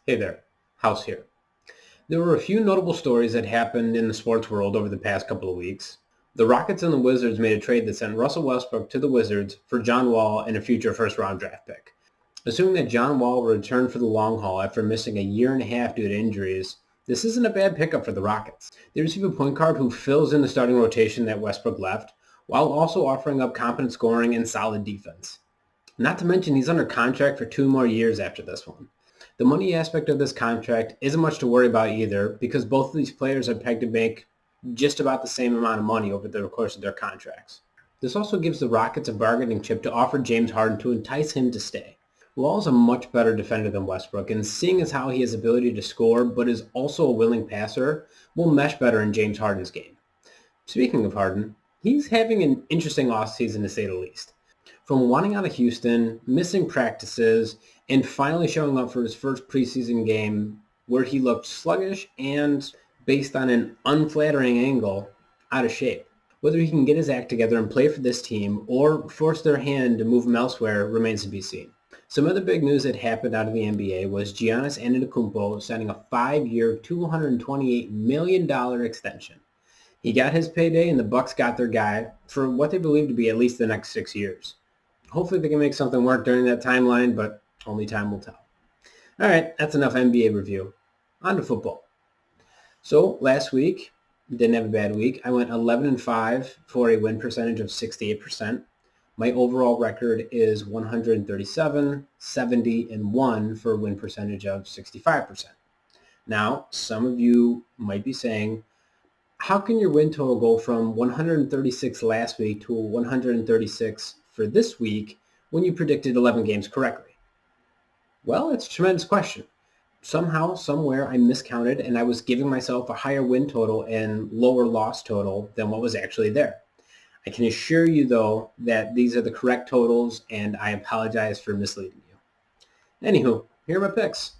Hey there, House here. There were a few notable stories that happened in the sports world over the past couple of weeks. The Rockets and the Wizards made a trade that sent Russell Westbrook to the Wizards for John Wall and a future first-round draft pick. Assuming that John Wall will return for the long haul after missing a year and a half due to injuries, this isn't a bad pickup for the Rockets. They receive a point guard who fills in the starting rotation that Westbrook left, while also offering up competent scoring and solid defense. Not to mention he's under contract for 2 more years after this one. The money aspect of this contract isn't much to worry about either because both of these players are pegged to make just about the same amount of money over the course of their contracts. This also gives the Rockets a bargaining chip to offer James Harden to entice him to stay. Wall is a much better defender than Westbrook, and seeing as how he has the ability to score but is also a willing passer will mesh better in James Harden's game. Speaking of Harden, he's having an interesting offseason to say the least. From wanting out of Houston, missing practices, and finally showing up for his first preseason game where he looked sluggish and, based on an unflattering angle, out of shape. Whether he can get his act together and play for this team or force their hand to move him elsewhere remains to be seen. Some other big news that happened out of the NBA was Giannis Antetokounmpo signing a 5-year, $228 million extension. He got his payday and the Bucks got their guy for what they believe to be at least the next 6 years. Hopefully they can make something work during that timeline, but only time will tell. All right, that's enough NBA review. On to football. So last week, didn't have a bad week. I went 11-5 for a win percentage of 68%. My overall record is 137, 70, and 1 for a win percentage of 65%. Now, some of you might be saying, how can your win total go from 136 last week to 136 for this week when you predicted 11 games correctly? Well, it's a tremendous question. Somehow, somewhere, I miscounted and I was giving myself a higher win total and lower loss total than what was actually there. I can assure you, though, that these are the correct totals and I apologize for misleading you. Anywho, here are my picks.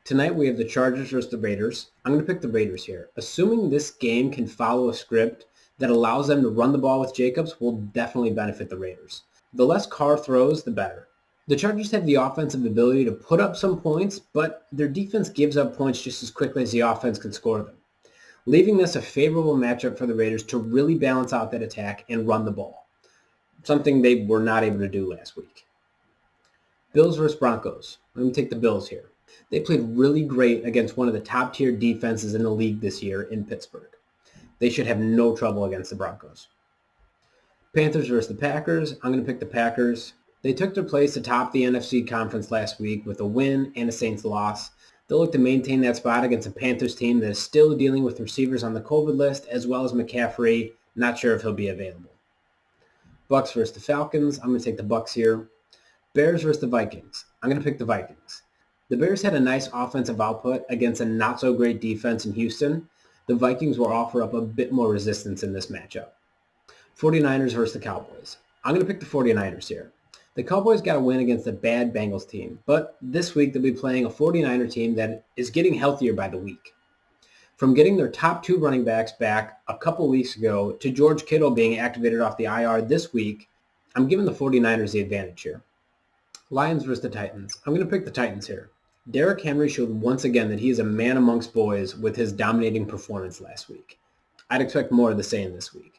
Tonight we have the Chargers versus the Raiders. I'm going to pick the Raiders here. Assuming this game can follow a script that allows them to run the ball with Jacobs will definitely benefit the Raiders. The less Carr throws, the better. The Chargers have the offensive ability to put up some points, but their defense gives up points just as quickly as the offense can score them, leaving this a favorable matchup for the Raiders to really balance out that attack and run the ball, something they were not able to do last week. Bills versus Broncos. Let me take the Bills here. They played really great against one of the top-tier defenses in the league this year in Pittsburgh. They should have no trouble against the Broncos. Panthers versus the Packers. I'm going to pick the Packers. They took their place atop the NFC conference last week with a win and a Saints loss. They'll look to maintain that spot against a Panthers team that is still dealing with receivers on the COVID list, as well as McCaffrey. Not sure if he'll be available. Bucks versus the Falcons. I'm going to take the Bucks here. Bears versus the Vikings. I'm going to pick the Vikings. The Bears had a nice offensive output against a not-so-great defense in Houston. The Vikings will offer up a bit more resistance in this matchup. 49ers versus the Cowboys. I'm going to pick the 49ers here. The Cowboys got a win against a bad Bengals team, but this week they'll be playing a 49er team that is getting healthier by the week. From getting their top 2 running backs back a couple weeks ago to George Kittle being activated off the IR this week, I'm giving the 49ers the advantage here. Lions versus the Titans. I'm going to pick the Titans here. Derrick Henry showed once again that he is a man amongst boys with his dominating performance last week. I'd expect more of the same this week.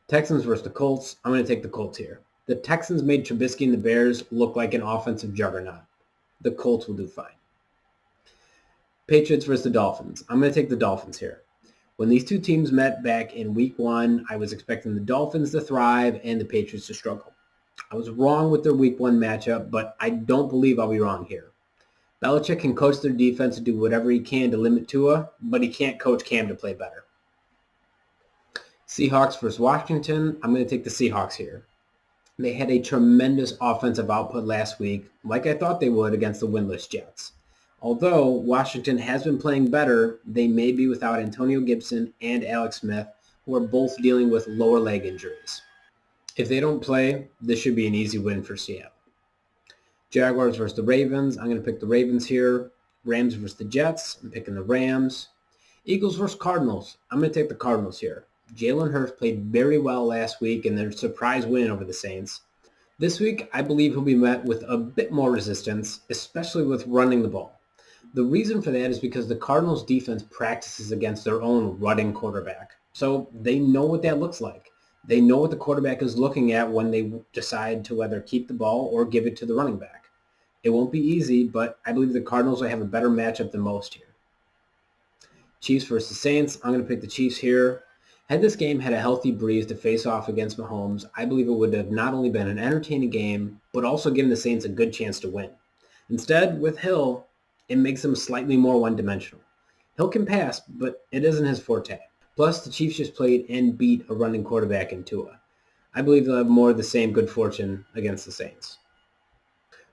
Texans versus the Colts. I'm going to take the Colts here. The Texans made Trubisky and the Bears look like an offensive juggernaut. The Colts will do fine. Patriots versus the Dolphins. I'm going to take the Dolphins here. When these two teams met back in week 1, I was expecting the Dolphins to thrive and the Patriots to struggle. I was wrong with their week 1 matchup, but I don't believe I'll be wrong here. Belichick can coach their defense to do whatever he can to limit Tua, but he can't coach Cam to play better. Seahawks versus Washington. I'm going to take the Seahawks here. They had a tremendous offensive output last week, like I thought they would against the winless Jets. Although Washington has been playing better, they may be without Antonio Gibson and Alex Smith, who are both dealing with lower leg injuries. If they don't play, this should be an easy win for Seattle. Jaguars versus the Ravens. I'm going to pick the Ravens here. Rams versus the Jets. I'm picking the Rams. Eagles versus Cardinals. I'm going to take the Cardinals here. Jalen Hurts played very well last week in their surprise win over the Saints. This week, I believe he'll be met with a bit more resistance, especially with running the ball. The reason for that is because the Cardinals defense practices against their own running quarterback. So they know what that looks like. They know what the quarterback is looking at when they decide to whether keep the ball or give it to the running back. It won't be easy, but I believe the Cardinals will have a better matchup than most here. Chiefs versus Saints. I'm going to pick the Chiefs here. Had this game had a healthy Breeze to face off against Mahomes, I believe it would have not only been an entertaining game, but also given the Saints a good chance to win. Instead, with Hill, it makes him slightly more one-dimensional. Hill can pass, but it isn't his forte. Plus, the Chiefs just played and beat a running quarterback in Tua. I believe they'll have more of the same good fortune against the Saints.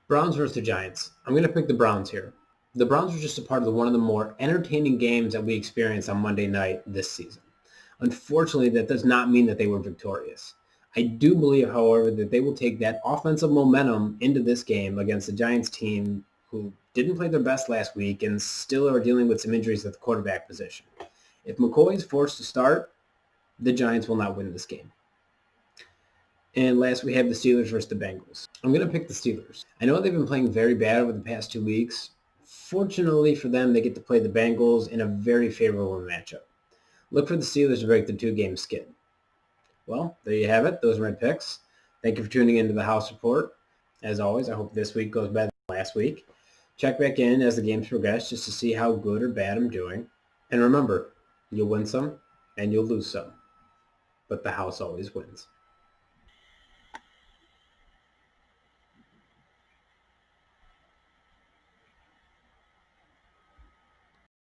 Browns versus the Giants. I'm going to pick the Browns here. The Browns were just a part of one of the more entertaining games that we experienced on Monday night this season. Unfortunately, that does not mean that they were victorious. I do believe, however, that they will take that offensive momentum into this game against the Giants team who didn't play their best last week and still are dealing with some injuries at the quarterback position. If McCoy is forced to start, the Giants will not win this game. And last, we have the Steelers versus the Bengals. I'm going to pick the Steelers. I know they've been playing very bad over the past 2 weeks. Fortunately for them, they get to play the Bengals in a very favorable matchup. Look for the Steelers to break the 2-game skid. Well, there you have it. Those are my picks. Thank you for tuning into the House Report. As always, I hope this week goes better than last week. Check back in as the games progress just to see how good or bad I'm doing. And remember, you'll win some and you'll lose some. But the house always wins.